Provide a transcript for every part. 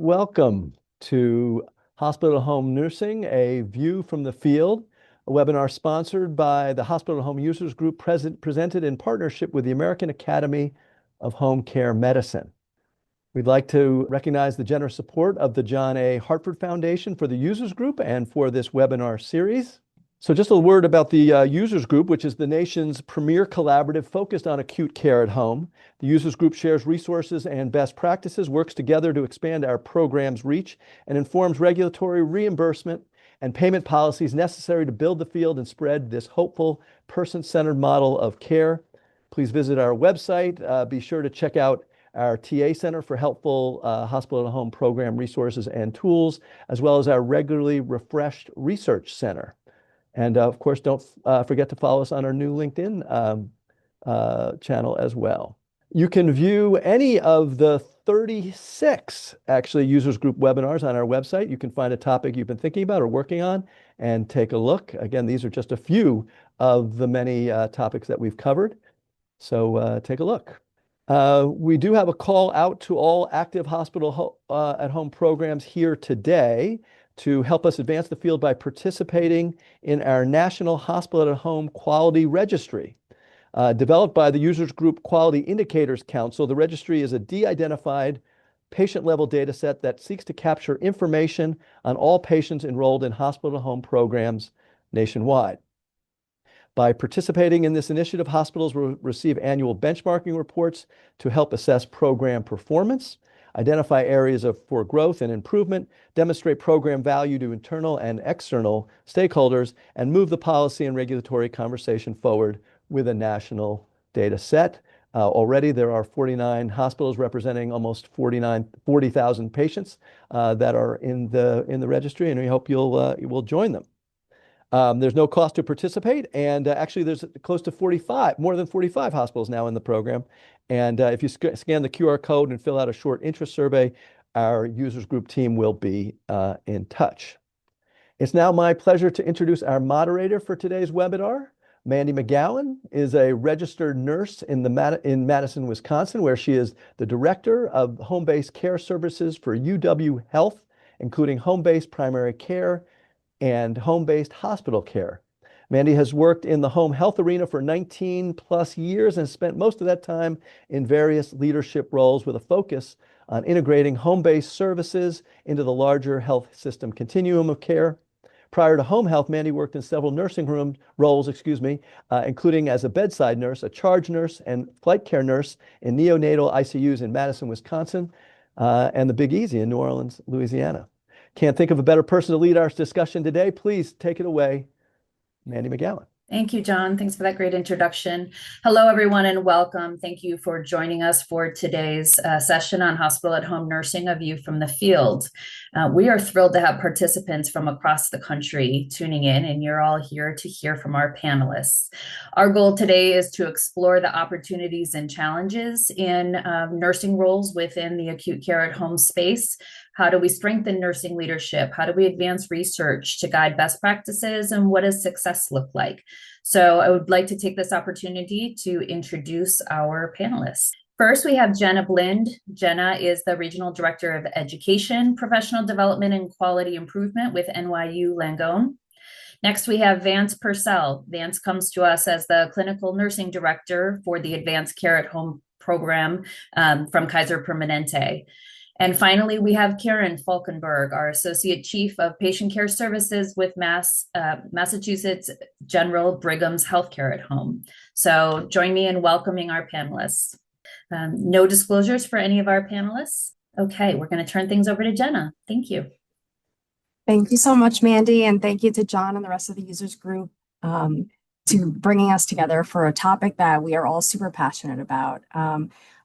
Welcome to Hospital at Home Nursing, a view from the field, a webinar sponsored by the Hospital at Home Users Group, presented in partnership with the American Academy of Home Care Medicine. We'd like to recognize the generous support of the John A. Hartford Foundation for the Users Group and for this webinar series. So just a word about the Users Group, which is the nation's premier collaborative focused on acute care at home. The Users Group shares resources and best practices, works together to expand our program's reach, and informs regulatory, reimbursement, and payment policies necessary to build the field and spread this hopeful, person-centered model of care. Please visit our website. Be sure to check out our TA Center for helpful hospital at home program resources and tools, as well as our regularly refreshed research center. And of course, don't forget to follow us on our new LinkedIn channel as well. You can view any of the 36 actually Users Group webinars on our website. You can find a topic you've been thinking about or working on and take a look. Again, these are just a few of the many topics that we've covered. So take a look. We do have a call out to all active hospital at home programs here today to help us advance the field by participating in our National Hospital at Home Quality Registry. Developed by the Users Group Quality Indicators Council, the registry is a de-identified patient-level data set that seeks to capture information on all patients enrolled in hospital at home programs nationwide. By participating in this initiative, hospitals will receive annual benchmarking reports to help assess program performance, identify areas for growth and improvement, demonstrate program value to internal and external stakeholders, and move the policy and regulatory conversation forward with a national data set. Already there are 49 hospitals representing almost 40,000 patients that are in the registry, and we hope you'll join them. There's no cost to participate, and actually there's close to more than 45 hospitals now in the program. And if you scan the QR code and fill out a short interest survey, our Users Group team will be in touch. It's now my pleasure to introduce our moderator for today's webinar. Mandy McGowan is a registered nurse in Madison, Wisconsin, where she is the director of home-based care services for UW Health, including home-based primary care and home-based hospital care. Mandy has worked in the home health arena for 19 plus years and spent most of that time in various leadership roles with a focus on integrating home-based services into the larger health system continuum of care. Prior to home health, Mandy worked in several nursing room roles, including as a bedside nurse, a charge nurse, and flight care nurse in neonatal ICUs in Madison, Wisconsin, and the Big Easy in New Orleans, Louisiana. Can't think of a better person to lead our discussion today. Please take it away, Mandy McGowan. Thank you, John. Thanks for that great introduction. Hello, everyone, and welcome. Thank you for joining us for today's session on hospital at home nursing, a view from the field. We are thrilled to have participants from across the country tuning in, and you're all here to hear from our panelists. Our goal today is to explore the opportunities and challenges in nursing roles within the acute care at home space. How do we strengthen nursing leadership? How do we advance research to guide best practices? And what does success look like? So I would like to take this opportunity to introduce our panelists. First, we have Jenna Blind. Jenna is the Regional Director of Education, Professional Development, and Quality Improvement with NYU Langone. Next, we have Vance Purcell. Vance comes to us as the Clinical Nursing Director for the Advanced Care at Home program from Kaiser Permanente. And finally, we have Karen Falkenberg, our Associate Chief of Patient Care Services with Massachusetts General Brigham's Healthcare at Home. So join me in welcoming our panelists. No disclosures for any of our panelists. Okay, we're going to turn things over to Jenna. Thank you. Thank you so much, Mandy, and thank you to John and the rest of the Users Group to bringing us together for a topic that we are all super passionate about.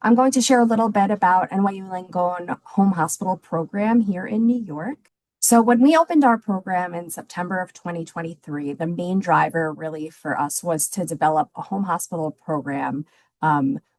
I'm going to share a little bit about NYU Langone Home Hospital program here in New York. So when we opened our program in September of 2023, the main driver really for us was to develop a home hospital program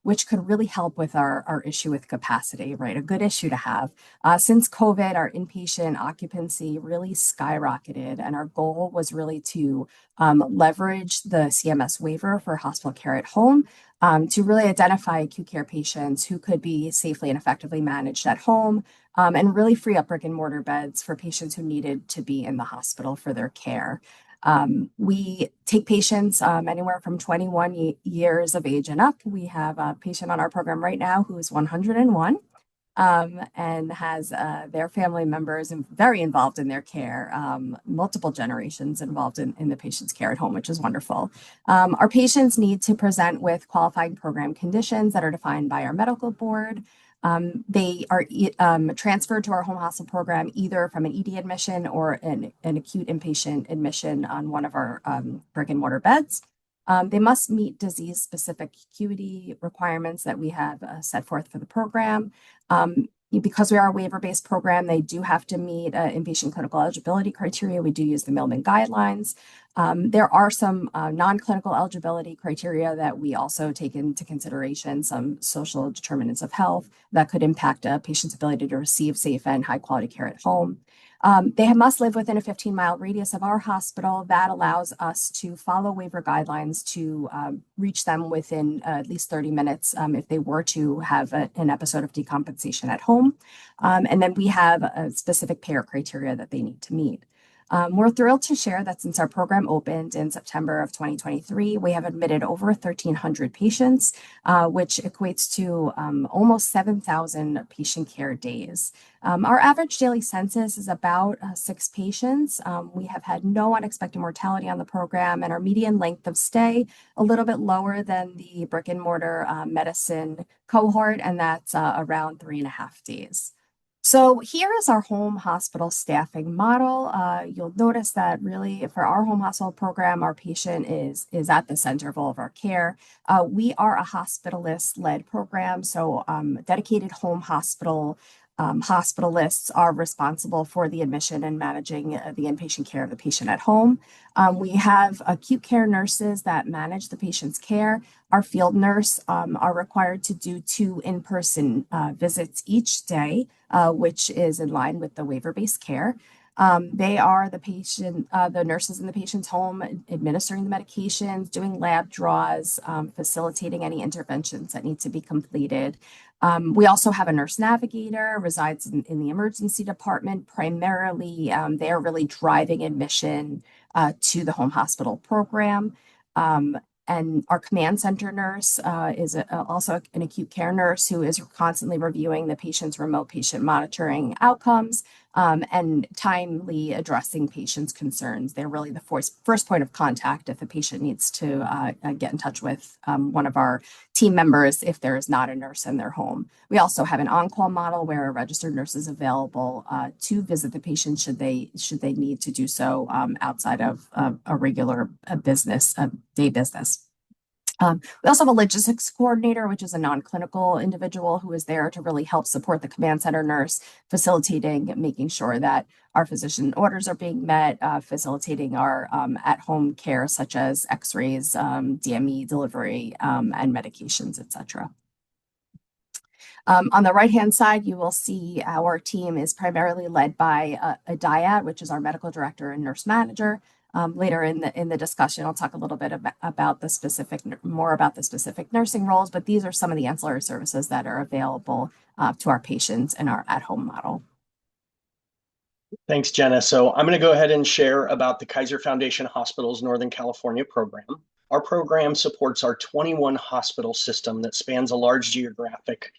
which could really help with our issue with capacity, right? A good issue to have. Since COVID, our inpatient occupancy really skyrocketed, and our goal was really to leverage the CMS waiver for hospital care at home to really identify acute care patients who could be safely and effectively managed at home, and really free up brick and mortar beds for patients who needed to be in the hospital for their care. We take patients anywhere from 21 years of age and up. We have a patient on our program right now who is 101, and has their family members and very involved in their care, multiple generations involved in the patient's care at home, which is wonderful. Our patients need to present with qualifying program conditions that are defined by our medical board. They are transferred to our home hospital program either from an ED admission or an acute inpatient admission on one of our brick and mortar beds. They must meet disease-specific acuity requirements that we have set forth for the program. Because we are a waiver-based program, they do have to meet inpatient clinical eligibility criteria. We do use the Millman guidelines. There are some non-clinical eligibility criteria that we also take into consideration, some social determinants of health that could impact a patient's ability to receive safe and high-quality care at home. They must live within a 15-mile radius of our hospital. That allows us to follow waiver guidelines to reach them within at least 30 minutes if they were to have an episode of decompensation at home. And then we have a specific payer criteria that they need to meet. We're thrilled to share that since our program opened in September of 2023, we have admitted over 1,300 patients, which equates to almost 7,000 patient care days. Our average daily census is about 6 patients. We have had no unexpected mortality on the program, and our median length of stay a little bit lower than the brick and mortar medicine cohort, and that's around 3.5 days. So here is our home hospital staffing model. You'll notice that really for our home hospital program, our patient is at the center of all of our care. We are a hospitalist-led program, so dedicated home hospital hospitalists are responsible for the admission and managing the inpatient care of the patient at home. We have acute care nurses that manage the patient's care. Our field nurse are required to do 2 in-person visits each day, which is in line with the waiver-based care. They are the nurses in the patient's home, administering the medications, doing lab draws, facilitating any interventions that need to be completed. We also have a nurse navigator, resides in the emergency department. Primarily, they are really driving admission to the home hospital program. And our command center nurse is also an acute care nurse who is constantly reviewing the patient's remote patient monitoring outcomes and timely addressing patients' concerns. They're really the first point of contact if a patient needs to get in touch with one of our team members if there is not a nurse in their home. We also have an on-call model where a registered nurse is available to visit the patient should they need to do so outside of a regular day business. We also have a logistics coordinator, which is a non-clinical individual who is there to really help support the command center nurse, facilitating, making sure that our physician orders are being met, facilitating our at-home care such as x-rays, DME delivery, and medications, etc. On the right-hand side, you will see our team is primarily led by a dyad, which is our medical director and nurse manager. Later in the discussion, I'll talk a little bit about more about the specific nursing roles, but these are some of the ancillary services that are available to our patients in our at-home model. Thanks, Jenna. So I'm going to go ahead and share about the Kaiser Foundation Hospital's Northern California program. Our program supports our 21 hospital system that spans a large geographic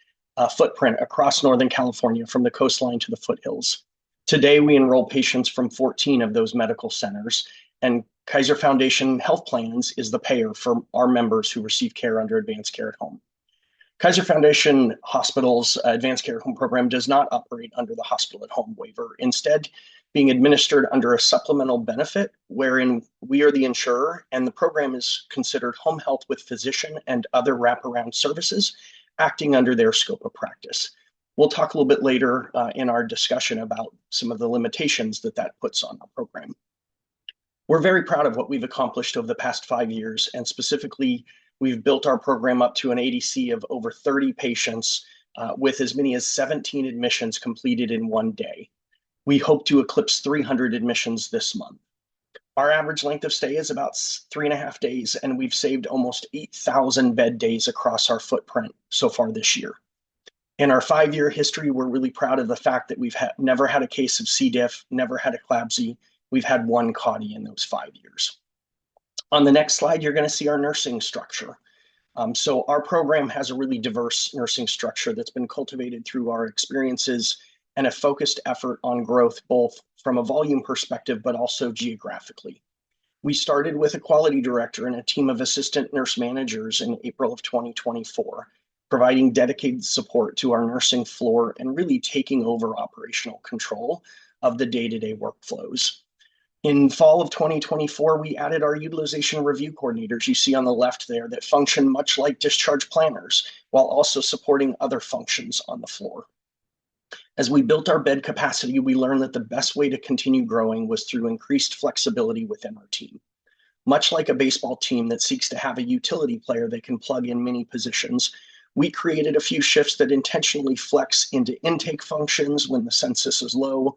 footprint across Northern California from the coastline to the foothills. Today, we enroll patients from 14 of those medical centers, and Kaiser Foundation Health Plans is the payer for our members who receive care under Advanced Care at Home. Kaiser Foundation Hospital's Advanced Care at Home program does not operate under the Hospital at Home waiver, instead being administered under a supplemental benefit wherein we are the insurer, and the program is considered home health with physician and other wraparound services acting under their scope of practice. We'll talk a little bit later in our discussion about some of the limitations that puts on our program. We're very proud of what we've accomplished over the past 5 years, and specifically, we've built our program up to an ADC of over 30 patients with as many as 17 admissions completed in one day. We hope to eclipse 300 admissions this month. Our average length of stay is about 3.5 days, and we've saved almost 8,000 bed days across our footprint so far this year. In our 5-year history, we're really proud of the fact that we've never had a case of C. diff, never had a CLABSI. We've had one CAUTI in those 5 years. On the next slide, you're going to see our nursing structure. So our program has a really diverse nursing structure that's been cultivated through our experiences and a focused effort on growth, both from a volume perspective, but also geographically. We started with a quality director and a team of assistant nurse managers in April of 2024, providing dedicated support to our nursing floor and really taking over operational control of the day-to-day workflows. In fall of 2024, we added our utilization review coordinators you see on the left there that function much like discharge planners while also supporting other functions on the floor. As we built our bed capacity, we learned that the best way to continue growing was through increased flexibility within our team. Much like a baseball team that seeks to have a utility player that can plug in many positions, we created a few shifts that intentionally flex into intake functions when the census is low,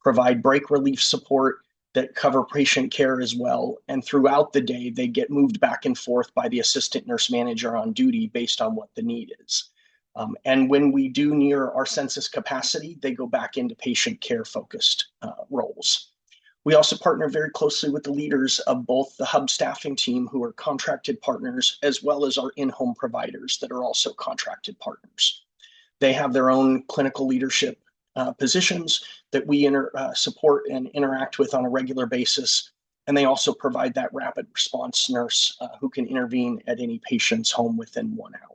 provide break relief support that cover patient care as well. And throughout the day, they get moved back and forth by the assistant nurse manager on duty based on what the need is. And when we do near our census capacity, they go back into patient care focused roles. We also partner very closely with the leaders of both the hub staffing team, who are contracted partners, as well as our in-home providers that are also contracted partners. They have their own clinical leadership positions that we support and interact with on a regular basis. And they also provide that rapid response nurse who can intervene at any patient's home within 1 hour.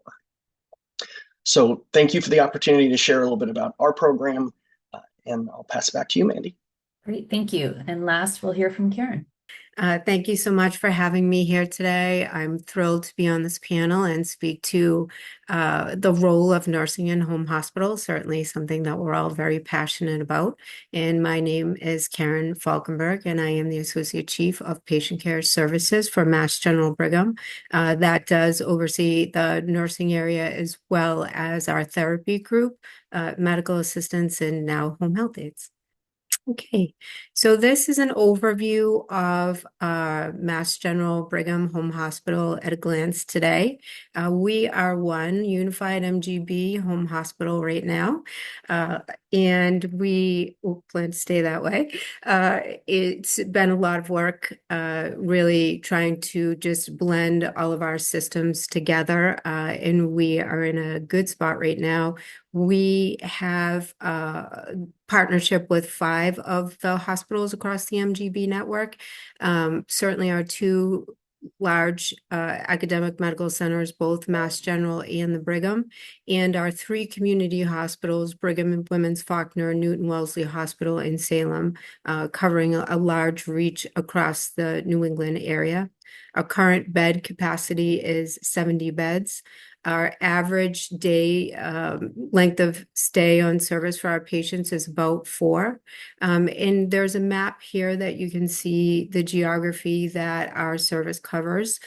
So thank you for the opportunity to share a little bit about our program, and I'll pass it back to you, Mandy. Great, thank you. And last, we'll hear from Karen. Thank you so much for having me here today. I'm thrilled to be on this panel and speak to the role of nursing in home hospitals, certainly something that we're all very passionate about. And my name is Karen Falkenberg, and I am the Associate Chief of Patient Care Services for Mass General Brigham. That does oversee the nursing area as well as our therapy group, medical assistants, and now home health aides. Okay, so this is an overview of Mass General Brigham Home Hospital at a glance today. We are one unified MGB home hospital right now, and we plan to stay that way. It's been a lot of work really trying to just blend all of our systems together, and we are in a good spot right now. We have a partnership with 5 of the hospitals across the MGB network. Certainly our 2 large academic medical centers, both Mass General and the Brigham, and our 3 community hospitals, Brigham and Women's Faulkner, Newton Wellesley Hospital in Salem, covering a large reach across the New England area. Our current bed capacity is 70 beds. Our average day length of stay on service for our patients is about 4. And there's a map here that you can see the geography that our service covers,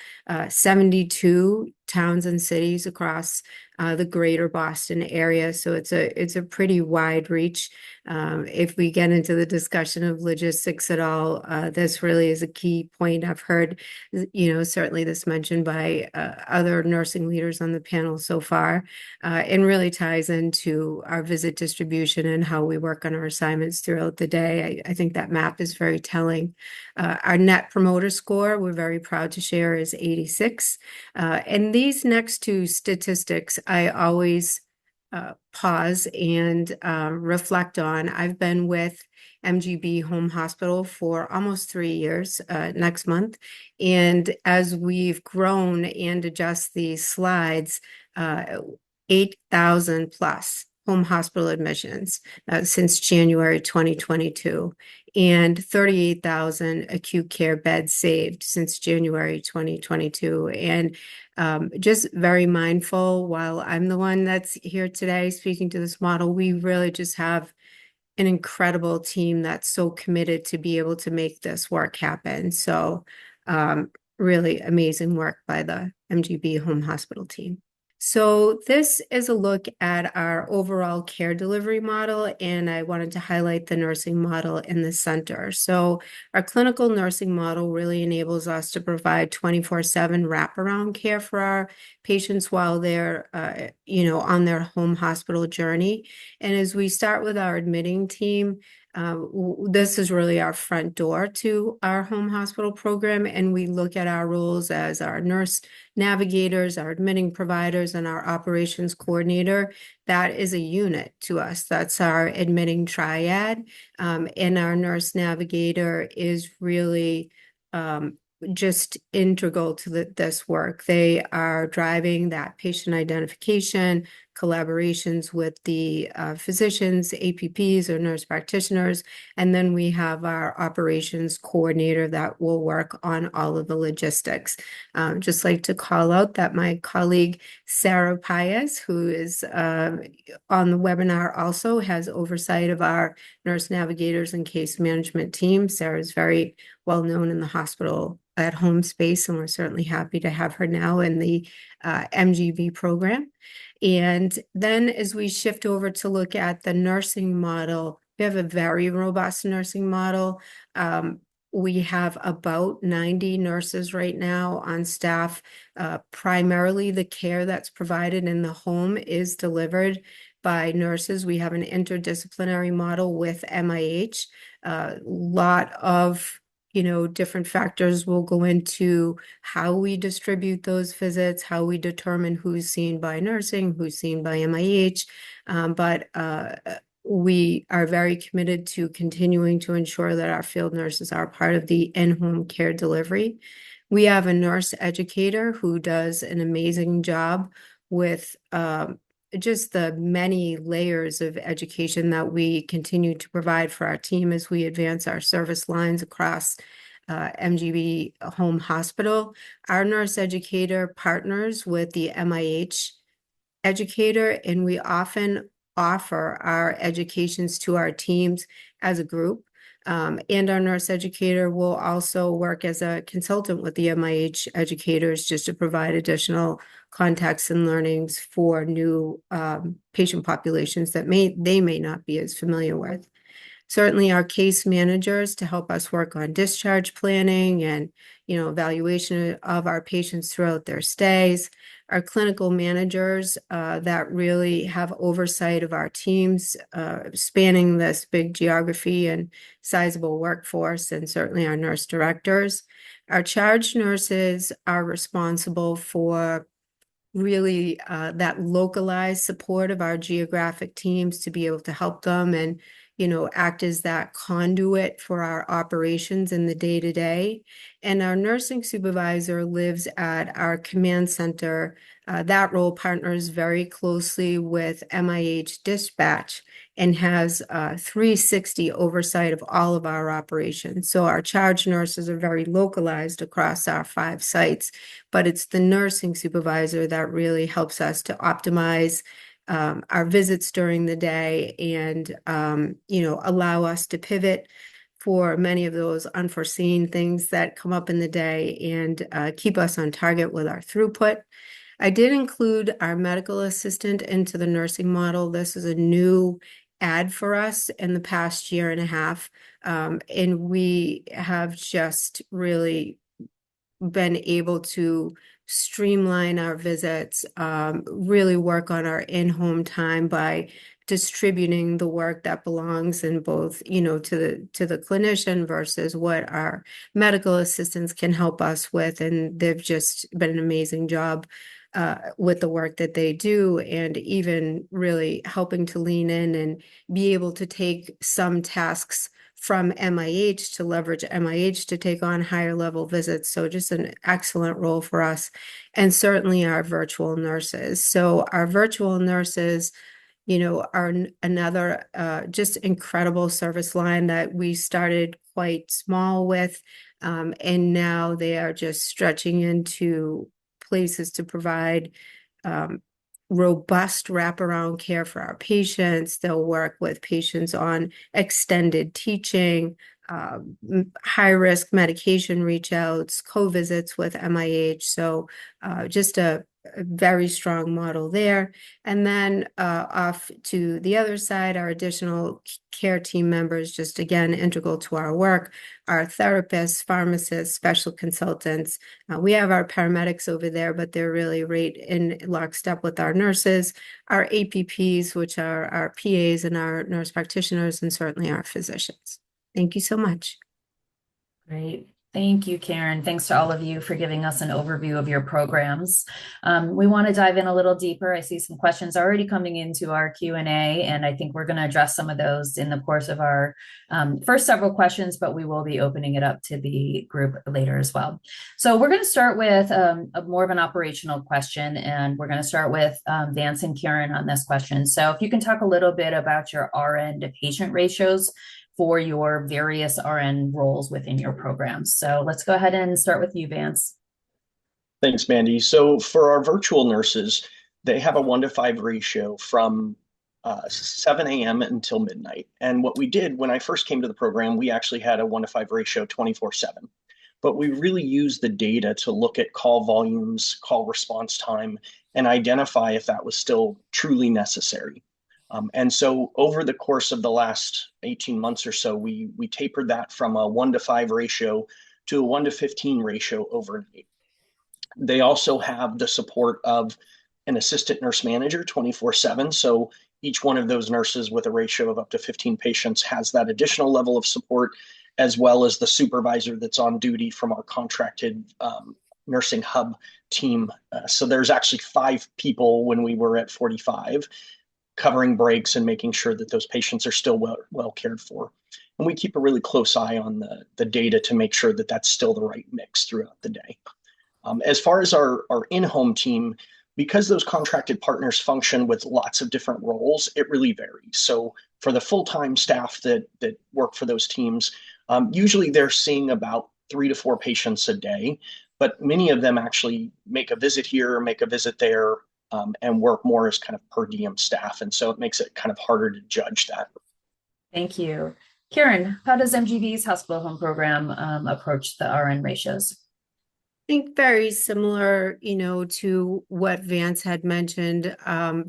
72 towns and cities across the greater Boston area. So it's a pretty wide reach. If we get into the discussion of logistics at all, this really is a key point. I've heard, certainly this mentioned by other nursing leaders on the panel so far, and really ties into our visit distribution and how we work on our assignments throughout the day. I think that map is very telling. Our net promoter score, we're very proud to share, is 86. And these next 2 statistics, I always pause and reflect on. I've been with MGB Home Hospital for almost 3 years next month. And as we've grown and adjust these slides, 8,000 plus home hospital admissions since January 2022, and 38,000 acute care beds saved since January 2022. And just very mindful, while I'm the one that's here today speaking to this model, we really just have an incredible team that's so committed to be able to make this work happen. So really amazing work by the MGB Home Hospital team. So this is a look at our overall care delivery model, and I wanted to highlight the nursing model in the center. So our clinical nursing model really enables us to provide 24/7 wraparound care for our patients while they're, on their home hospital journey. And as we start with our admitting team, this is really our front door to our home hospital program, and we look at our roles as our nurse navigators, our admitting providers, and our operations coordinator. That is a unit to us. That's our admitting triad. And our nurse navigator is really just integral to this work. They are driving that patient identification, collaborations with the physicians, APPs, or nurse practitioners, and then we have our operations coordinator that will work on all of the logistics. Just like to call out that my colleague Sarah Paez, who is on the webinar, also has oversight of our nurse navigators and case management team. Sarah is very well known in the hospital at home space, and we're certainly happy to have her now in the MGV program. And then as we shift over to look at the nursing model, we have a very robust nursing model. We have about 90 nurses right now on staff. Primarily the care that's provided in the home is delivered by nurses. We have an interdisciplinary model with MIH. A lot of different factors will go into how we distribute those visits, how we determine who's seen by nursing, who's seen by MIH. But we are very committed to continuing to ensure that our field nurses are part of the in-home care delivery. We have a nurse educator who does an amazing job with just the many layers of education that we continue to provide for our team as we advance our service lines across MGB Home Hospital. Our nurse educator partners with the MIH educator, and we often offer our educations to our teams as a group. And our nurse educator will also work as a consultant with the MIH educators just to provide additional context and learnings for new patient populations that they may not be as familiar with. Certainly our case managers to help us work on discharge planning and evaluation of our patients throughout their stays. Our clinical managers that really have oversight of our teams spanning this big geography and sizable workforce, and certainly our nurse directors. Our charge nurses are responsible for really that localized support of our geographic teams to be able to help them and act as that conduit for our operations in the day-to-day. And our nursing supervisor lives at our command center. That role partners very closely with MIH dispatch and has 360 oversight of all of our operations. So our charge nurses are very localized across our 5 sites, but it's the nursing supervisor that really helps us to optimize our visits during the day and, allow us to pivot for many of those unforeseen things that come up in the day and keep us on target with our throughput. I did include our medical assistant into the nursing model. This is a new add for us in the past year and a half. And we have just really been able to streamline our visits, really work on our in-home time by distributing the work that belongs in both, to the clinician versus what our medical assistants can help us with. And they've just been an amazing job with the work that they do, and even really helping to lean in and be able to take some tasks from MIH to leverage MIH to take on higher level visits. So just an excellent role for us. And certainly our virtual nurses. So our virtual nurses, are another just incredible service line that we started quite small with. And now they are just stretching into places to provide robust wraparound care for our patients. They'll work with patients on extended teaching, high-risk medication reach outs, co-visits with MIH. So just a a very strong model there. And then off to the other side, our additional care team members, just again, integral to our work, our therapists, pharmacists, special consultants. We have our paramedics over there, but they're really right in lockstep with our nurses, our APPs, which are our PAs and our nurse practitioners, and certainly our physicians. Thank you so much. Great. Thank you, Karen. Thanks to all of you for giving us an overview of your programs. We want to dive in a little deeper. I see some questions already coming into our Q&A, and I think we're going to address some of those in the course of our first several questions, but we will be opening it up to the group later as well. So we're going to start with more of an operational question, and we're going to start with Vance and Karen on this question. So if you can talk a little bit about your RN to patient ratios for your various RN roles within your programs. So let's go ahead and start with you, Vance. Thanks, Mandy. So for our virtual nurses, they have a 1-to-5 ratio from 7 a.m. until midnight. And what we did when I first came to the program, we actually had a 1-to-5 ratio 24/7. But we really used the data to look at call volumes, call response time, and identify if that was still truly necessary. And so over the course of the last 18 months or so, we tapered that from a 1-to-5 ratio to a 1-to-15 ratio overnight. They also have the support of an assistant nurse manager 24/7. So each one of those nurses with a ratio of up to 15 patients has that additional level of support, as well as the supervisor that's on duty from our contracted nursing hub team. So there's actually 5 people when we were at 45, covering breaks and making sure that those patients are still well cared for. And we keep a really close eye on the data to make sure that that's still the right mix throughout the day. As far as our in-home team, because those contracted partners function with lots of different roles, it really varies. So for the full-time staff that work for those teams, usually they're seeing about 3 to 4 patients a day, but many of them actually make a visit here, make a visit there, and work more as kind of per diem staff. And so it makes it kind of harder to judge that. Thank you. Karen, how does MGV's hospital home program approach the RN ratios? I think very similar, to what Vance had mentioned.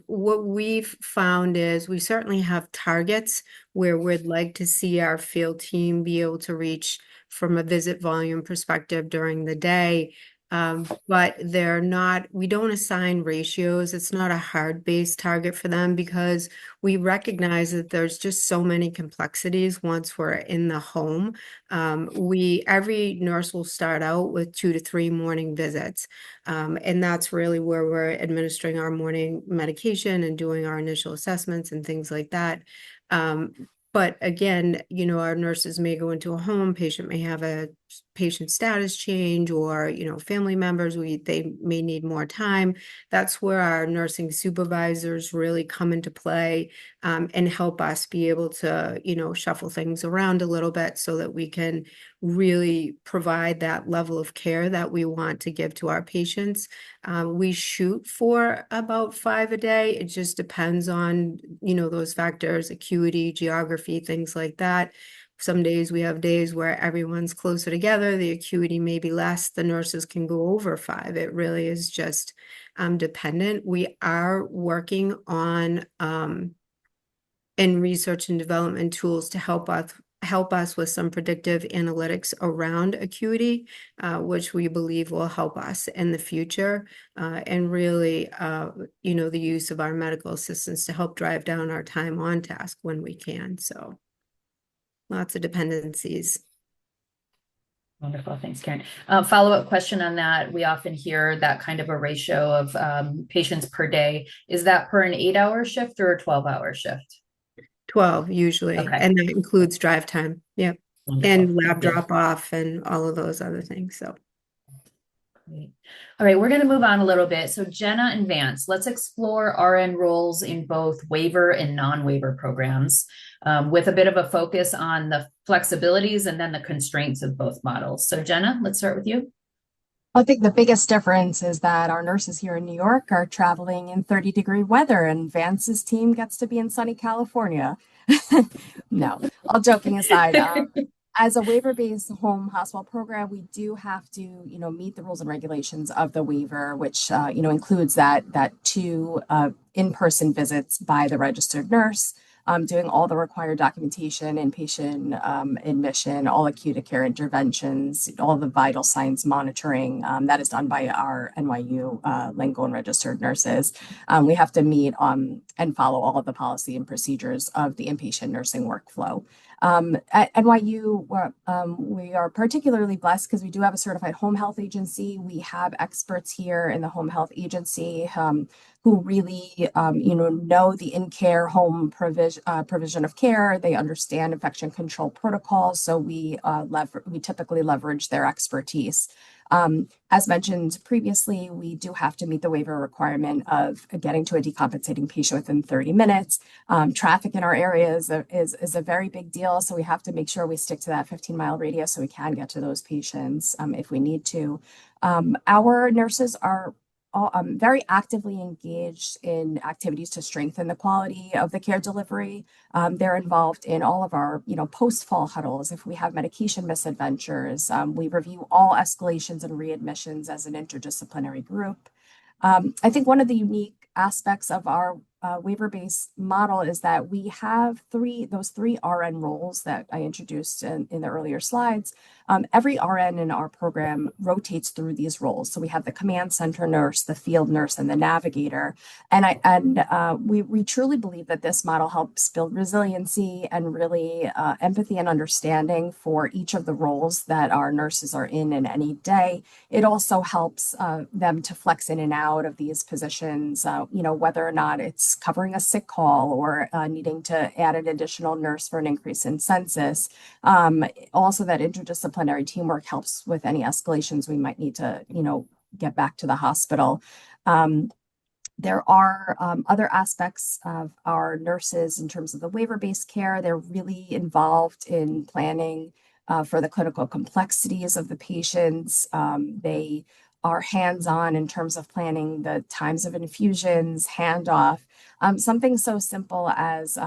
What we've found is we certainly have targets where we'd like to see our field team be able to reach from a visit volume perspective during the day. But we don't assign ratios. It's not a hard-based target for them because we recognize that there's just so many complexities once we're in the home. Every nurse will start out with 2 to 3 morning visits. And that's really where we're administering our morning medication and doing our initial assessments and things like that. But again, our nurses may go into a home, patient may have a patient status change, or, family members, they may need more time. That's where our nursing supervisors really come into play and help us be able to, shuffle things around a little bit so that we can really provide that level of care that we want to give to our patients. We shoot for about 5 a day. It just depends on, those factors, acuity, geography, things like that. Some days we have days where everyone's closer together. The acuity may be less. The nurses can go over 5. It really is just dependent. We are working on in research and development tools to help us with some predictive analytics around acuity, which we believe will help us in the future, and really, the use of our medical assistants to help drive down our time on task when we can. So lots of dependencies. Wonderful. Thanks, Karen. Follow-up question on that. We often hear that kind of a ratio of patients per day. Is that per an 8-hour shift or a 12-hour shift? 12 usually, Okay. and that includes drive time. Yep. Wonderful. And lab drop off and all of those other things. So great. All right, we're going to move on a little bit. So Jenna and Vance, let's explore RN roles in both waiver and non-waiver programs with a bit of a focus on the flexibilities and then the constraints of both models. So Jenna, let's start with you. I think the biggest difference is that our nurses here in New York are traveling in 30-degree weather, and Vance's team gets to be in sunny California. No, all joking aside, as a waiver-based home hospital program, we do have to, meet the rules and regulations of the waiver, which, includes that two in-person visits by the registered nurse, doing all the required documentation, inpatient admission, all acute care interventions, all the vital signs monitoring that is done by our NYU Langone registered nurses. We have to meet and follow all of the policy and procedures of the inpatient nursing workflow. At NYU, we are particularly blessed because we do have a certified home health agency. We have experts here in the home health agency who really, know the in-care home provision of care. They understand infection control protocols, so we typically leverage their expertise. As mentioned previously, we do have to meet the waiver requirement of getting to a decompensating patient within 30 minutes. Traffic in our area is a very big deal, so we have to make sure we stick to that 15-mile radius so we can get to those patients if we need to. Our nurses are very actively engaged in activities to strengthen the quality of the care delivery. They're involved in all of our, post-fall huddles. If we have medication misadventures, we review all escalations and readmissions as an interdisciplinary group. I think one of the unique aspects of our waiver-based model is that we have those three RN roles that I introduced in the earlier slides. Every RN in our program rotates through these roles. So we have the command center nurse, the field nurse, and the navigator. And we truly believe that this model helps build resiliency and really empathy and understanding for each of the roles that our nurses are in any day. It also helps them to flex in and out of these positions, whether or not it's covering a sick call or needing to add an additional nurse for an increase in census. Also, that interdisciplinary teamwork helps with any escalations we might need to, get back to the hospital. There are other aspects of our nurses in terms of the waiver-based care. They're really involved in planning for the clinical complexities of the patients. They are hands-on in terms of planning the times of infusions, handoff, something so simple as,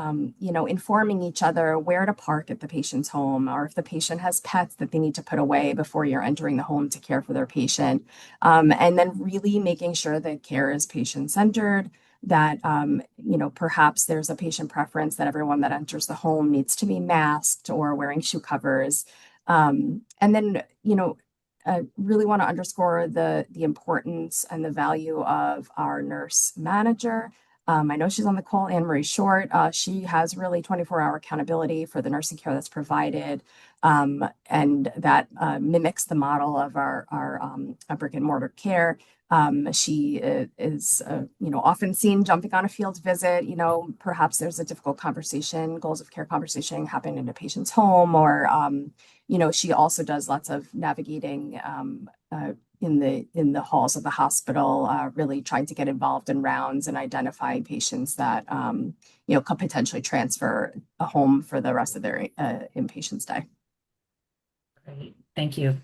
informing each other where to park at the patient's home, or if the patient has pets that they need to put away before you're entering the home to care for their patient. And then really making sure that care is patient-centered, that, perhaps there's a patient preference that everyone that enters the home needs to be masked or wearing shoe covers. And then, I really want to underscore the importance and the value of our nurse manager. I know she's on the call, Anne Marie Short. She has really 24-hour accountability for the nursing care that's provided, and that mimics the model of our brick and mortar care. She is, often seen jumping on a field visit. Perhaps there's a difficult conversation, goals of care conversation happening in a patient's home, or she also does lots of navigating in the halls of the hospital, really trying to get involved in rounds and identifying patients that could potentially transfer a home for the rest of their inpatient stay. Great, thank you.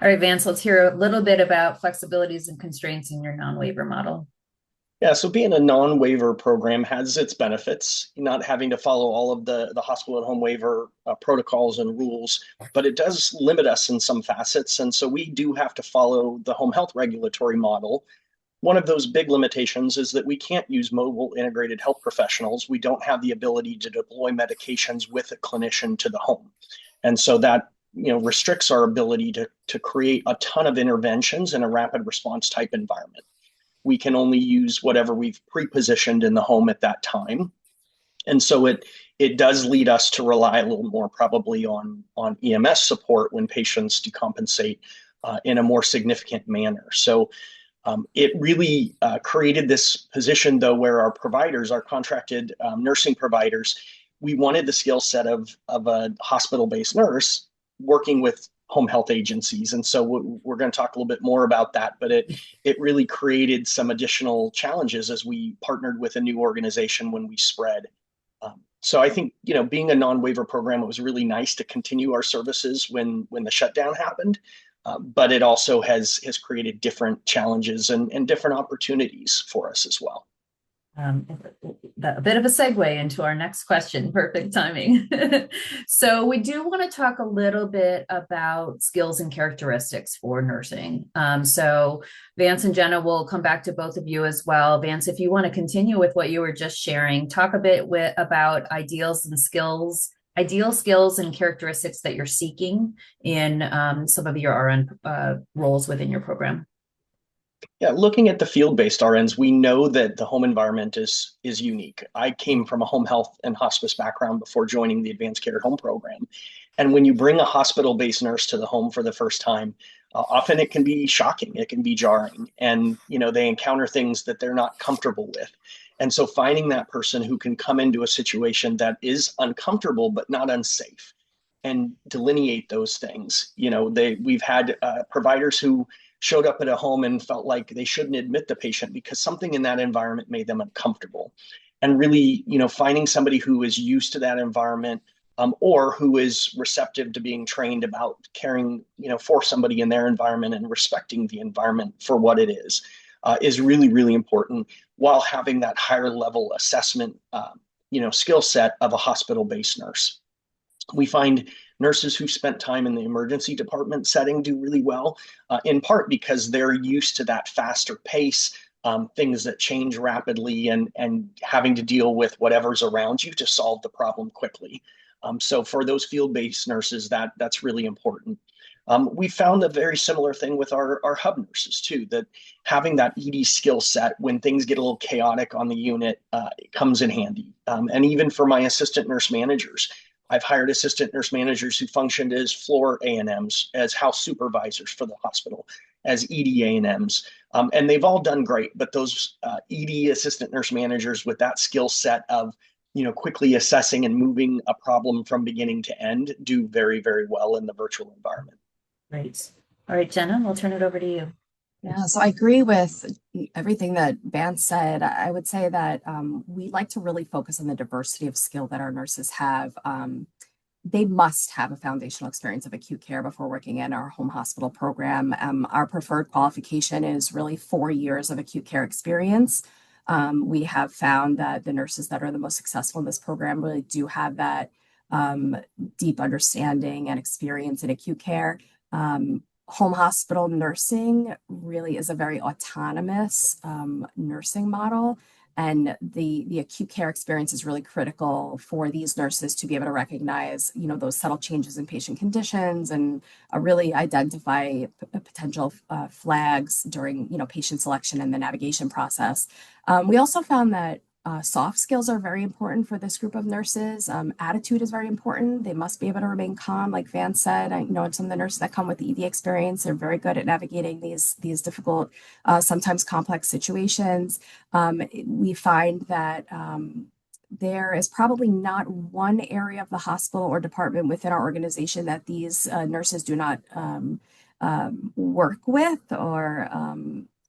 All right, Vance, let's hear a little bit about flexibilities and constraints in your non-waiver model. Yeah, so being a non-waiver program has its benefits, not having to follow all of the hospital at home waiver protocols and rules, but it does limit us in some facets. And so we do have to follow the home health regulatory model. One of those big limitations is that we can't use mobile integrated health professionals. We don't have the ability to deploy medications with a clinician to the home. And so that restricts our ability to create a ton of interventions in a rapid response type environment. We can only use whatever we've pre-positioned in the home at that time. And so it does lead us to rely a little more probably on EMS support when patients decompensate in a more significant manner. So it really created this position, though, where our providers, our contracted nursing providers, we wanted the skill set of a hospital-based nurse working with home health agencies. And so we're going to talk a little bit more about that, but it really created some additional challenges as we partnered with a new organization when we spread. So I think, being a non-waiver program, it was really nice to continue our services when the shutdown happened, but it also has created different challenges and different opportunities for us as well. A bit of a segue into our next question. Perfect timing. So we do want to talk a little bit about skills and characteristics for nursing. So Vance and Jenna will come back to both of you as well. Vance, if you want to continue with what you were just sharing, talk a bit about ideal skills and characteristics that you're seeking in some of your RN roles within your program. Yeah, looking at the field-based RNs, we know that the home environment is unique. I came from a home health and hospice background before joining the Advanced Care at Home program. And when you bring a hospital-based nurse to the home for the first time, often it can be shocking, it can be jarring, and they encounter things that they're not comfortable with. And so finding that person who can come into a situation that is uncomfortable but not unsafe and delineate those things. We've had providers who showed up at a home and felt like they shouldn't admit the patient because something in that environment made them uncomfortable. And really, finding somebody who is used to that environment or who is receptive to being trained about caring, for somebody in their environment and respecting the environment for what it is really, really important, while having that higher level assessment, skill set of a hospital-based nurse. We find nurses who spent time in the emergency department setting do really well, in part because they're used to that faster pace, things that change rapidly, and having to deal with whatever's around you to solve the problem quickly. So for those field-based nurses, that's really important. We found a very similar thing with our hub nurses too, that having that ED skill set when things get a little chaotic on the unit comes in handy. And even for my assistant nurse managers, I've hired assistant nurse managers who functioned as floor A&Ms, as house supervisors for the hospital, as ED A&Ms. And they've all done great, but those ED assistant nurse managers with that skill set of quickly assessing and moving a problem from beginning to end do very, very well in the virtual environment. Great. All right, Jenna, we'll turn it over to you. Yeah, so I agree with everything that Vance said. I would say that we like to really focus on the diversity of skill that our nurses have. They must have a foundational experience of acute care before working in our home hospital program. Our preferred qualification is really 4 years of acute care experience. We have found that the nurses that are the most successful in this program really do have that deep understanding and experience in acute care. Home hospital nursing really is a very autonomous nursing model, and the acute care experience is really critical for these nurses to be able to recognize, those subtle changes in patient conditions and really identify potential flags during, patient selection and the navigation process. We also found that soft skills are very important for this group of nurses. Attitude is very important. They must be able to remain calm, like Vance said. Some of the nurses that come with the ED experience, they're very good at navigating these difficult, sometimes complex situations. We find that there is probably not one area of the hospital or department within our organization that these nurses do not work with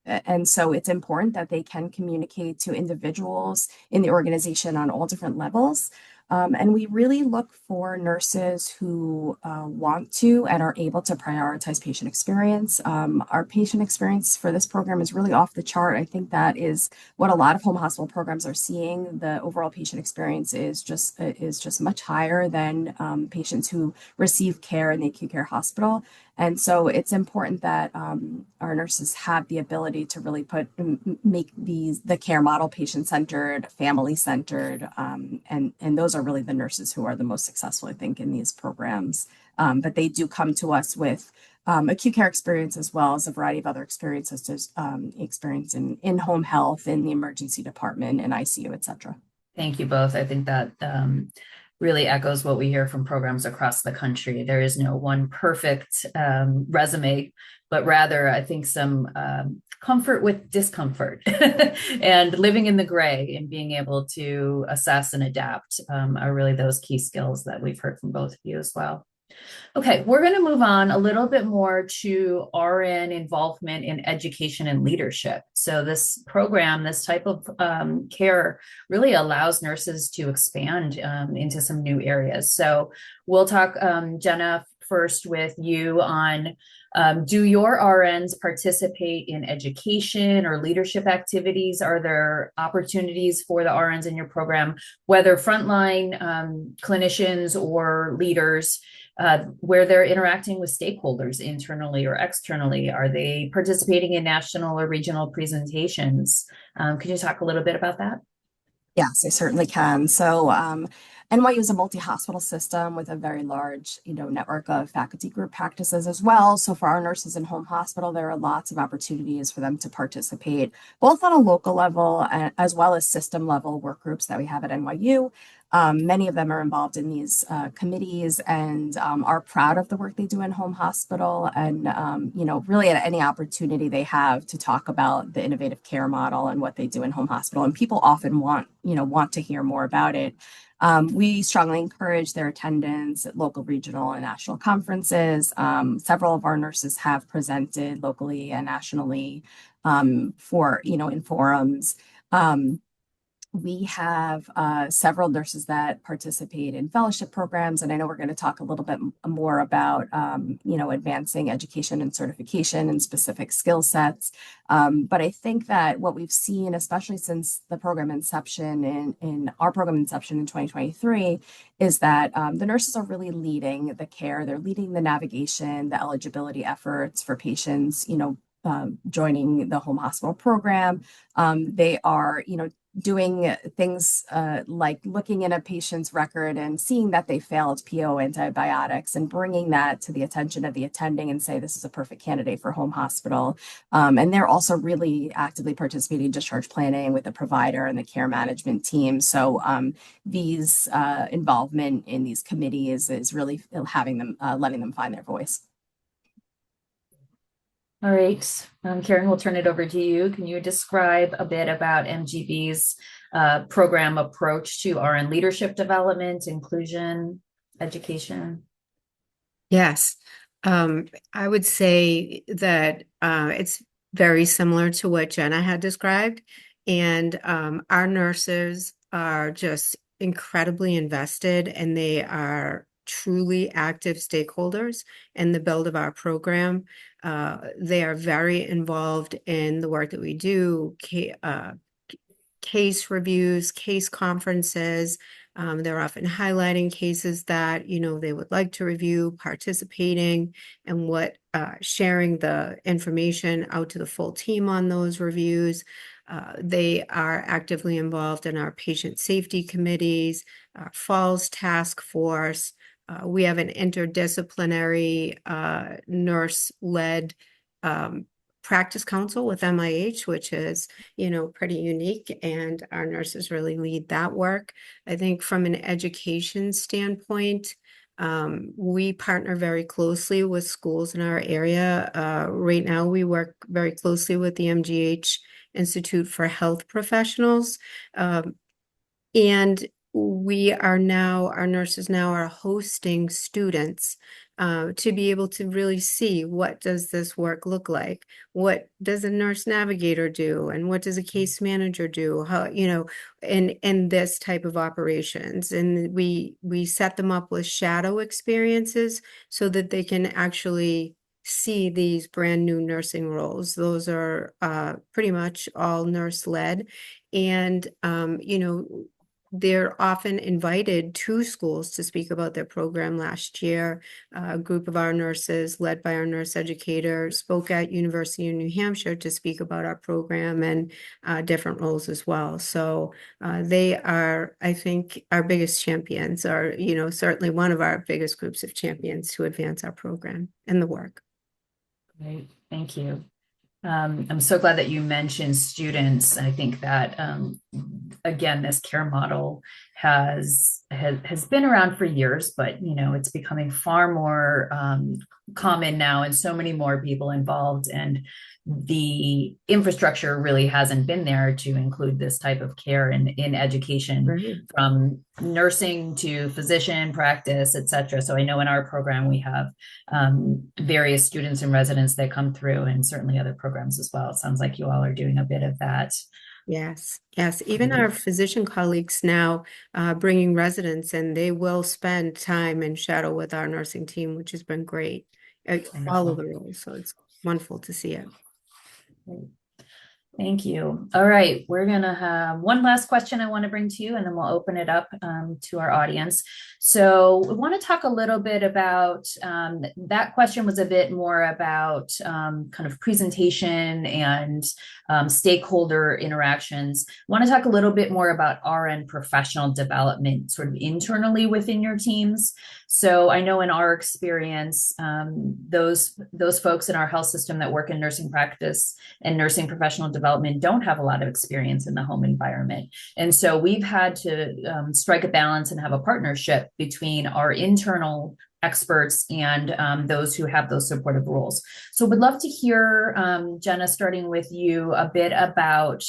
and so it's important that they can communicate to individuals in the organization on all different levels. And we really look for nurses who want to and are able to prioritize patient experience. Our patient experience for this program is really off the chart. I think that is what a lot of home hospital programs are seeing. The overall patient experience is just much higher than patients who receive care in the acute care hospital. And so it's important that our nurses have the ability to really make the care model patient-centered, family-centered, and those are really the nurses who are the most successful, I think, in these programs. But they do come to us with acute care experience as well as a variety of other experiences, such as experience in home health, in the emergency department, in ICU, et cetera. Thank you both. I think that really echoes what we hear from programs across the country. There is no one perfect resume, but rather I think some comfort with discomfort and living in the gray and being able to assess and adapt are really those key skills that we've heard from both of you as well. Okay, we're going to move on a little bit more to RN involvement in education and leadership. So this program, this type of care really allows nurses to expand into some new areas. So we'll talk, Jenna, first with you on, do your RNs participate in education or leadership activities? Are there opportunities for the RNs in your program, whether frontline clinicians or leaders, where they're interacting with stakeholders internally or externally? Are they participating in national or regional presentations? Could you talk a little bit about that? Yes, I certainly can. So NYU is a multi-hospital system with a very large, network of faculty group practices as well. So for our nurses in home hospital, there are lots of opportunities for them to participate, both on a local level as well as system level work groups that we have at NYU. Many of them are involved in these committees and are proud of the work they do in home hospital, and really at any opportunity they have to talk about the innovative care model and what they do in home hospital. And people often want to hear more about it. We strongly encourage their attendance at local, regional, and national conferences. Several of our nurses have presented locally and nationally for in forums. We have several nurses that participate in fellowship programs, and I know we're going to talk a little bit more about, advancing education and certification and specific skill sets. But I think that what we've seen, especially since the program inception in our program inception in 2023, is that the nurses are really leading the care. They're leading the navigation, the eligibility efforts for patients, joining the home hospital program. They are, doing things like looking in a patient's record and seeing that they failed PO antibiotics and bringing that to the attention of the attending and say, this is a perfect candidate for home hospital. And they're also really actively participating in discharge planning with the provider and the care management team. So these involvement in these committees is really having them, letting them find their voice. All right, Karen, we'll turn it over to you. Can you describe a bit about MGB's program approach to RN leadership development, inclusion, education? Yes, I would say that it's very similar to what Jenna had described. And our nurses are just incredibly invested, and they are truly active stakeholders in the build of our program. They are very involved in the work that we do, case reviews, case conferences. They're often highlighting cases that, they would like to review, participating, and sharing the information out to the full team on those reviews. They are actively involved in our patient safety committees, our Falls Task Force. We have an interdisciplinary nurse-led practice council with MIH, which is, pretty unique, and our nurses really lead that work. I think from an education standpoint, we partner very closely with schools in our area. Right now, we work very closely with the MGH Institute for Health Professionals, and our nurses now are hosting students to be able to really see, what does this work look like? What does a nurse navigator do? And what does a case manager do? How, in this type of operations. And we set them up with shadow experiences so that they can actually see these brand new nursing roles. Those are pretty much all nurse led. And, they're often invited to schools to speak about their program. Last year, a group of our nurses, led by our nurse educator, spoke at University of New Hampshire to speak about our program and different roles as well. So they are, I think, our biggest champions, are, certainly one of our biggest groups of champions to advance our program and the work. Great, thank you. I'm so glad that you mentioned students. I think that, again, this care model has been around for years, but, it's becoming far more common now, and so many more people involved, and the infrastructure really hasn't been there to include this type of care in education, right, from nursing to physician practice, et cetera. So I know in our program, we have various students and residents that come through, and certainly other programs as well. It sounds like you all are doing a bit of that. Yes, yes. Even our physician colleagues now bringing residents, and they will spend time and shadow with our nursing team, which has been great. All of the roles, so it's wonderful to see it. Thank you. All right, we're gonna have one last question I want to bring to you, and then we'll open it up to our audience. So we want to talk a little bit about, that question was a bit more about kind of presentation and stakeholder interactions. I want to talk a little bit more about RN professional development sort of internally within your teams. So I know in our experience, those folks in our health system that work in nursing practice and nursing professional development don't have a lot of experience in the home environment. And so we've had to strike a balance and have a partnership between our internal experts and those who have those supportive roles. So would love to hear, Jenna, starting with you, a bit about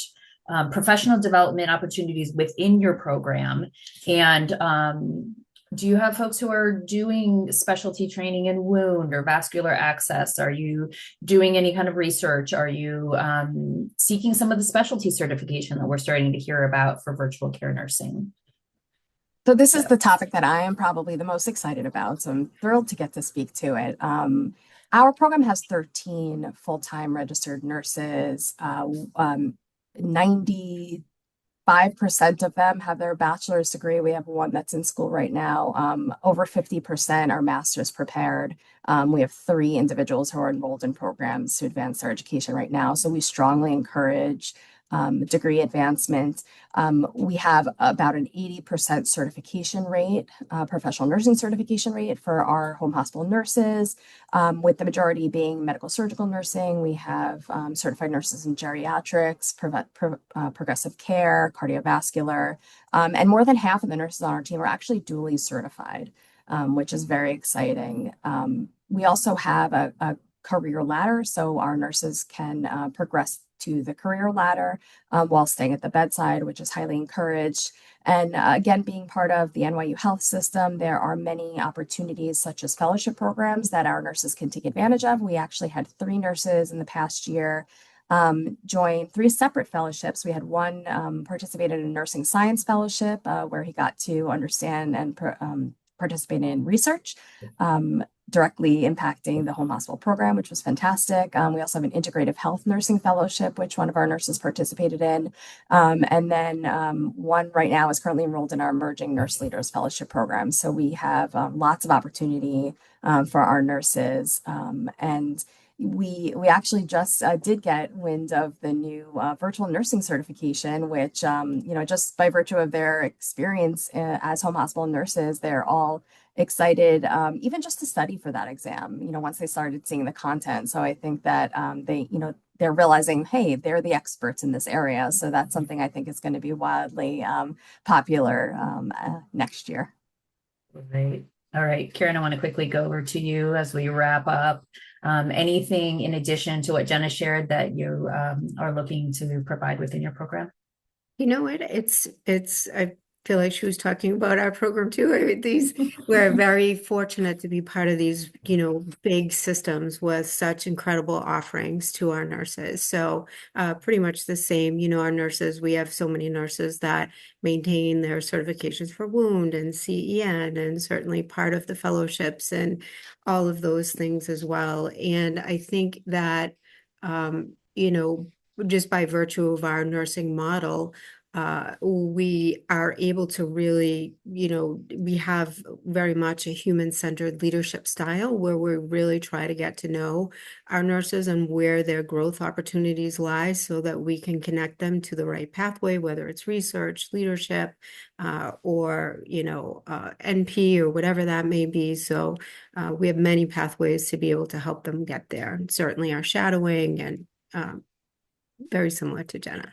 professional development opportunities within your program. And do you have folks who are doing specialty training in wound or vascular access? Are you doing any kind of research? Are you seeking some of the specialty certification that we're starting to hear about for virtual care nursing? So this is the topic that I am probably the most excited about. So I'm thrilled to get to speak to it. Our program has 13 full-time registered nurses. 95% of them have their bachelor's degree. We have one that's in school right now. Over 50% are master's prepared. We have 3 individuals who are enrolled in programs to advance their education right now. So we strongly encourage degree advancement. We have about an 80% certification rate, professional nursing certification rate for our home hospital nurses, with the majority being medical surgical nursing. We have certified nurses in geriatrics, progressive care, cardiovascular, and more than half of the nurses on our team are actually dually certified, which is very exciting. We also have a career ladder, so our nurses can progress to the career ladder while staying at the bedside, which is highly encouraged. And again, being part of the NYU health system, there are many opportunities such as fellowship programs that our nurses can take advantage of. We actually had 3 nurses in the past year join 3 separate fellowships. We had one participated in a nursing science fellowship where he got to understand and participate in research directly impacting the home hospital program, which was fantastic. We also have an integrative health nursing fellowship, which one of our nurses participated in. And then one right now is currently enrolled in our emerging nurse leaders fellowship program. So we have lots of opportunity for our nurses. And we actually just did get wind of the new virtual nursing certification, which, just by virtue of their experience as home hospital nurses, they're all excited, even just to study for that exam, once they started seeing the content. So I think that they're realizing, hey, they're the experts in this area. So that's something I think is going to be wildly popular next year. Great. All right, Karen, I want to quickly go over to you as we wrap up. Anything in addition to what Jenna shared that you are looking to provide within your program? You know what? I feel like she was talking about our program too. We're very fortunate to be part of these, big systems with such incredible offerings to our nurses. So pretty much the same, our nurses, we have so many nurses that maintain their certifications for wound and CEN, and certainly part of the fellowships and all of those things as well. And I think that, just by virtue of our nursing model, we are able to really, we have very much a human-centered leadership style where we really try to get to know our nurses and where their growth opportunities lie so that we can connect them to the right pathway, whether it's research, leadership, or, NP or whatever that may be. So we have many pathways to be able to help them get there. And certainly our shadowing and very similar to Jenna.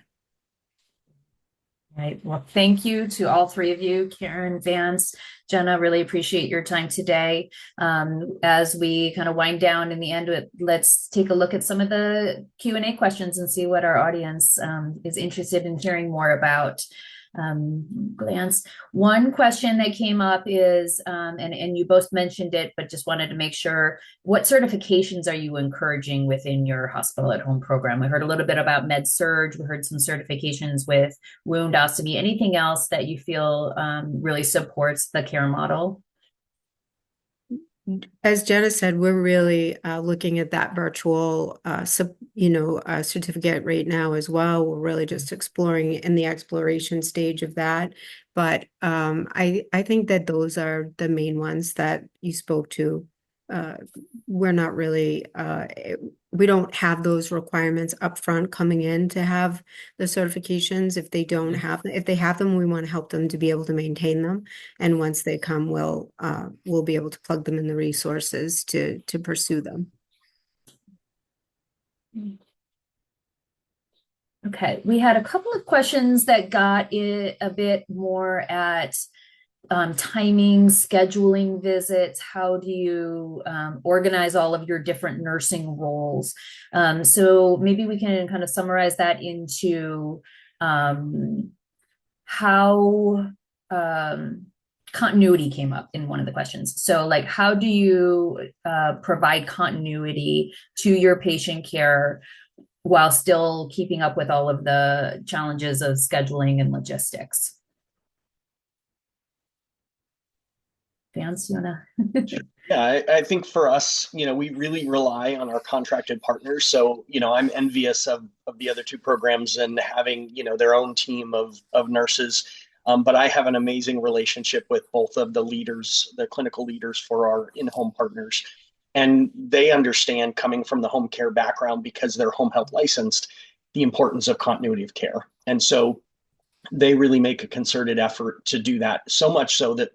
Right. Well, thank you to all 3 of you, Karen, Vance, Jenna. Really appreciate your time today. As we kind of wind down in the end, let's take a look at some of the Q&A questions and see what our audience is interested in hearing more about. glance. One question that came up is, and you both mentioned it, but just wanted to make sure, what certifications are you encouraging within your hospital at home program? We heard a little bit about med surg. We heard some certifications with woundostomy. Anything else that you feel really supports the care model? As Jenna said, we're really looking at that virtual, certificate right now as well. We're really just exploring in the exploration stage of that. But I think that those are the main ones that you spoke to. We're not really, we don't have those requirements upfront coming in to have the certifications. If they don't have, if they have them, we want to help them to be able to maintain them. And once they come, we'll be able to plug them in the resources to pursue them. Okay, we had a couple of questions that got it a bit more at timing, scheduling visits. How do you organize all of your different nursing roles? So maybe we can kind of summarize that into how continuity came up in one of the questions. So like, how do you provide continuity to your patient care while still keeping up with all of the challenges of scheduling and logistics? Vance, you wanna? Yeah, I think for us, we really rely on our contracted partners. So, I'm envious of the other two programs and having, their own team of nurses. But I have an amazing relationship with both of the leaders, the clinical leaders for our in-home partners. And they understand, coming from the home care background, because they're home health licensed, the importance of continuity of care. And so they really make a concerted effort to do that, so much so that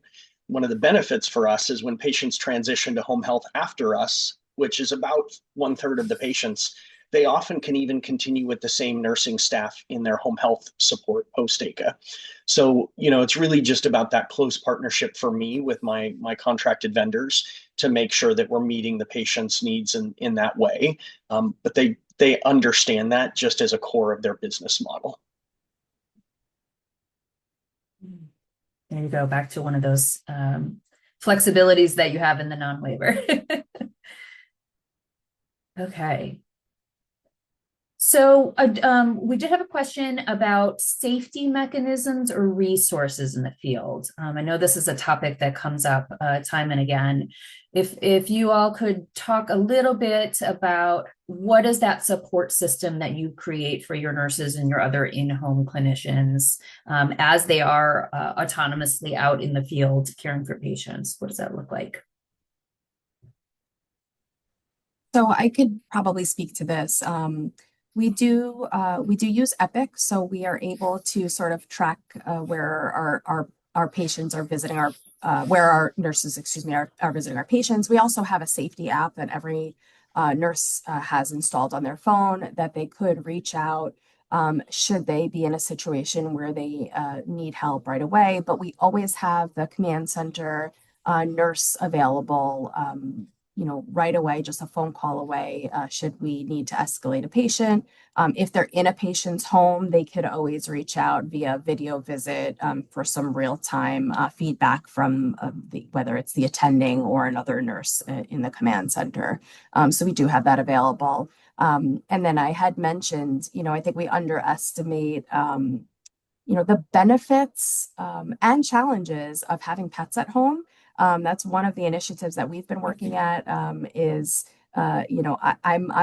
one of the benefits for us is when patients transition to home health after us, which is about 1/3 of the patients, they often can even continue with the same nursing staff in their home health support post-ACA. So, it's really just about that close partnership for me with my contracted vendors to make sure that we're meeting the patient's needs in that way. But they understand that just as a core of their business model. There you go, back to one of those flexibilities that you have in the non-waiver. Okay. So we did have a question about safety mechanisms or resources in the field. I know this is a topic that comes up time and again. If you all could talk a little bit about what is that support system that you create for your nurses and your other in-home clinicians as they are autonomously out in the field caring for patients. What does that look like? So I could probably speak to this. We do use Epic, so we are able to sort of track where our patients are visiting where our nurses, are visiting our patients. We also have a safety app that every nurse has installed on their phone that they could reach out should they be in a situation where they need help right away. But we always have the command center nurse available right away, just a phone call away, should we need to escalate a patient. If they're in a patient's home, they could always reach out via video visit for some real-time feedback from whether it's the attending or another nurse in the command center. So we do have that available. And then I had mentioned, I think we underestimate the benefits and challenges of having pets at home. That's one of the initiatives that we've been working at. I'm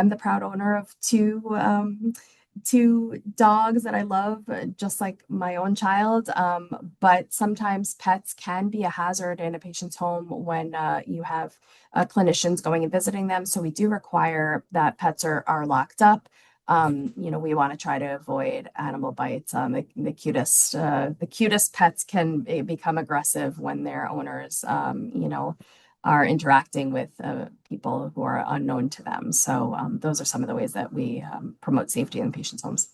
the proud owner of two dogs that I love, just like my own child. But sometimes pets can be a hazard in a patient's home when you have clinicians going and visiting them. So we do require that pets are locked up. We want to try to avoid animal bites. The cutest pets can become aggressive when their owners, are interacting with people who are unknown to them. So those are some of the ways that we promote safety in patients' homes.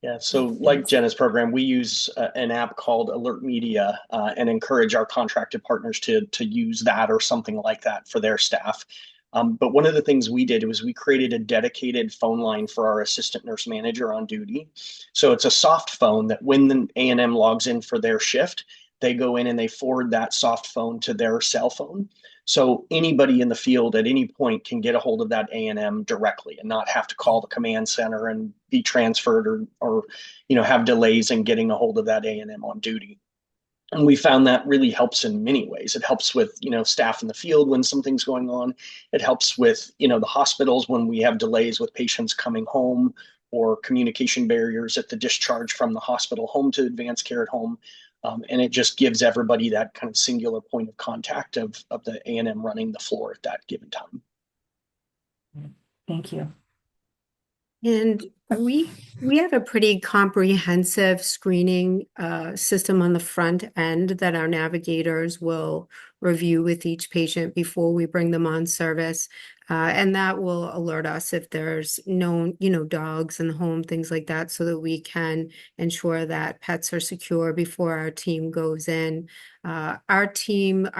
Yeah, so like Jenna's program, we use an app called Alert Media and encourage our contracted partners to use that or something like that for their staff. But one of the things we did was we created a dedicated phone line for our assistant nurse manager on duty. So it's a soft phone that when the A&M logs in for their shift, they go in and they forward that soft phone to their cell phone. So anybody in the field at any point can get a hold of that A&M directly and not have to call the command center and be transferred or have delays in getting a hold of that A&M on duty. And we found that really helps in many ways. It helps with, staff in the field when something's going on. It helps with, the hospitals when we have delays with patients coming home or communication barriers at the discharge from the hospital home to advanced care at home. And it just gives everybody that kind of singular point of contact of the A&M running the floor at that given time. Thank you. And we have a pretty comprehensive screening system on the front end that our navigators will review with each patient before we bring them on service. And that will alert us if there's known, dogs in the home, things like that, so that we can ensure that pets are secure before our team goes in. Our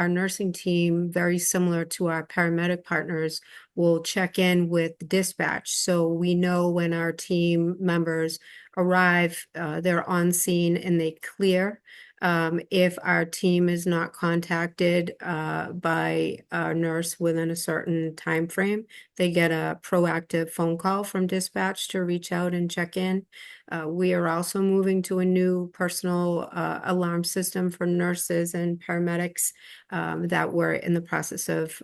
nursing team, very similar to our paramedic partners, will check in with dispatch. So we know when our team members arrive, they're on scene and they clear. If our team is not contacted by our nurse within a certain time frame, they get a proactive phone call from dispatch to reach out and check in. We are also moving to a new personal alarm system for nurses and paramedics that we're in the process of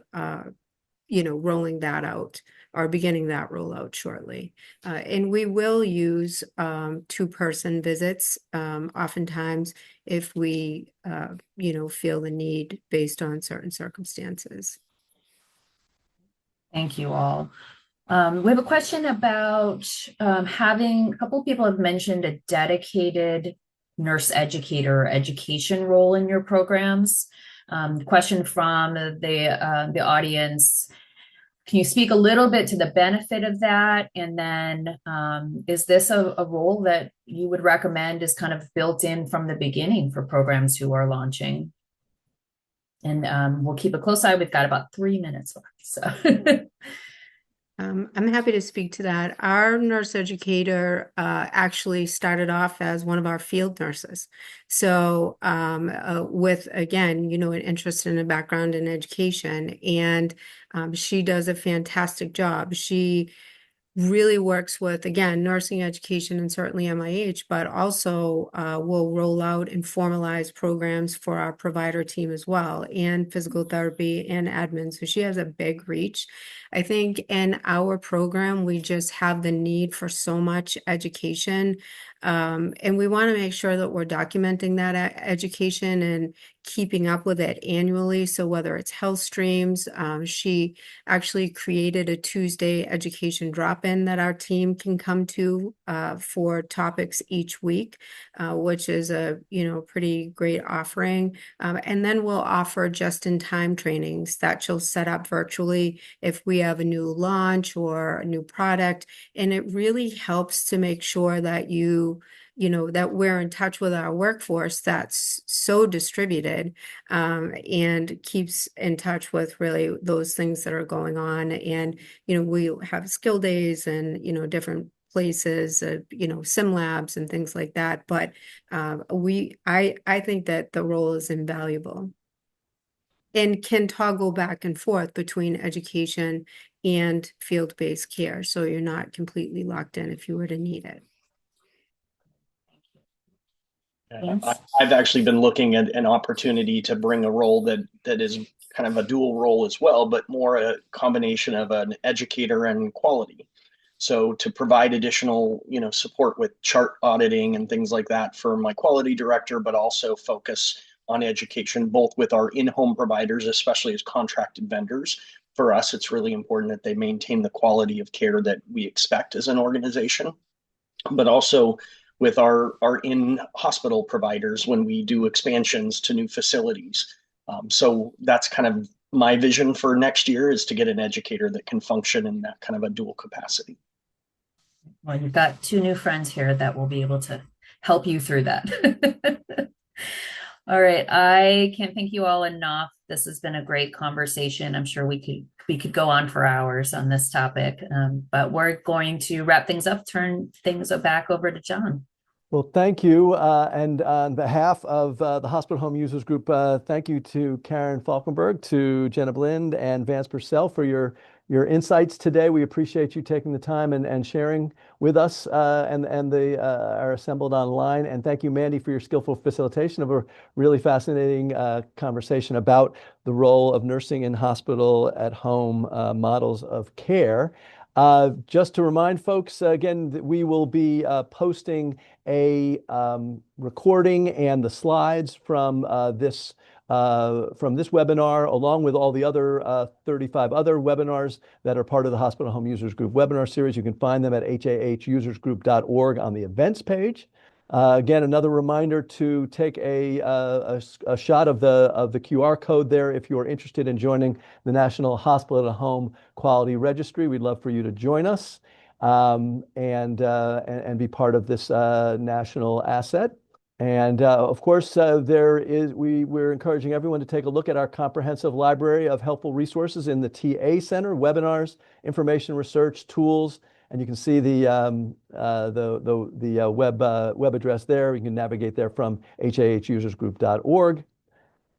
rolling that out or beginning that rollout shortly. And we will use two-person visits oftentimes if we, feel the need based on certain circumstances. Thank you all. We have a question about having, a couple of people have mentioned a dedicated nurse educator or education role in your programs. Question from the audience: can you speak a little bit to the benefit of that? And then is this a role that you would recommend is kind of built in from the beginning for programs who are launching? And we'll keep a close eye. We've got about 3 minutes left. So I'm happy to speak to that. Our nurse educator actually started off as one of our field nurses. So with, again, an interest in a background in education, and she does a fantastic job. She really works with, again, nursing education and certainly MIH, but also will roll out and formalize programs for our provider team as well, and physical therapy and admin. So she has a big reach. I think in our program, we just have the need for so much education. And we want to make sure that we're documenting that education and keeping up with it annually. So whether it's health streams, she actually created a Tuesday education drop-in that our team can come to for topics each week, which is a pretty great offering. And then we'll offer just-in-time trainings that she'll set up virtually if we have a new launch or a new product. And it really helps to make sure that that we're in touch with our workforce that's so distributed, and keeps in touch with really those things that are going on. And, we have skill days and, different places, sim labs and things like that. But I think that the role is invaluable and can toggle back and forth between education and field-based care. So you're not completely locked in if you were to need it. I've actually been looking at an opportunity to bring a role that is kind of a dual role as well, but more a combination of an educator and quality. So to provide additional, support with chart auditing and things like that for my quality director, but also focus on education, both with our in-home providers, especially as contracted vendors. For us, it's really important that they maintain the quality of care that we expect as an organization, but also with our in-hospital providers when we do expansions to new facilities. So that's kind of my vision for next year, is to get an educator that can function in that kind of a dual capacity. Well, you've got two new friends here that will be able to help you through that. All right. I can't thank you all enough. This has been a great conversation. I'm sure we could go on for hours on this topic, but we're going to wrap things up, turn things back over to John. Well, thank you. And on behalf of the Hospital Home Users Group, thank you to Karen Falkenberg, to Jenna Blind, and Vance Purcell for your insights today. We appreciate you taking the time and sharing with us and the are assembled online. And thank you, Mandy, for your skillful facilitation of a really fascinating conversation about the role of nursing in hospital at home models of care. Just to remind folks, again, that we will be posting a recording and the slides from this webinar, along with all the other 35 other webinars that are part of the Hospital Home Users Group webinar series. You can find them at hahusersgroup.org on the events page. Again, another reminder to take a shot of the QR code there if you're interested in joining the National Hospital at Home Quality Registry. We'd love for you to join us and be part of this national asset. And of course, we're encouraging everyone to take a look at our comprehensive library of helpful resources in the TA Center, webinars, information research, tools. And you can see the web address there. You can navigate there from hahusersgroup.org.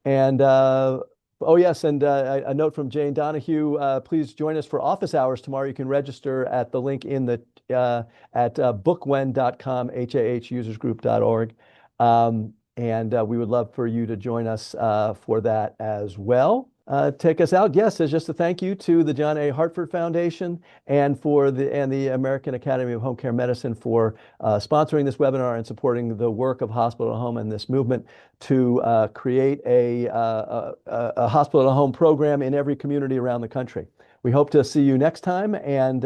And oh yes, and a note from Jane Donahue. Please join us for office hours tomorrow. You can register at the link in the at bookwen.com, hahusersgroup.org. And we would love for you to join us for that as well. Take us out. Yes, as just a thank you to the John A. Hartford Foundation and the American Academy of Home Care Medicine for sponsoring this webinar and supporting the work of Hospital at Home and this movement to create a hospital at home program in every community around the country. We hope to see you next time, and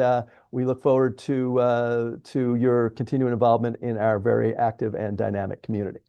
we look forward to your continuing involvement in our very active and dynamic community.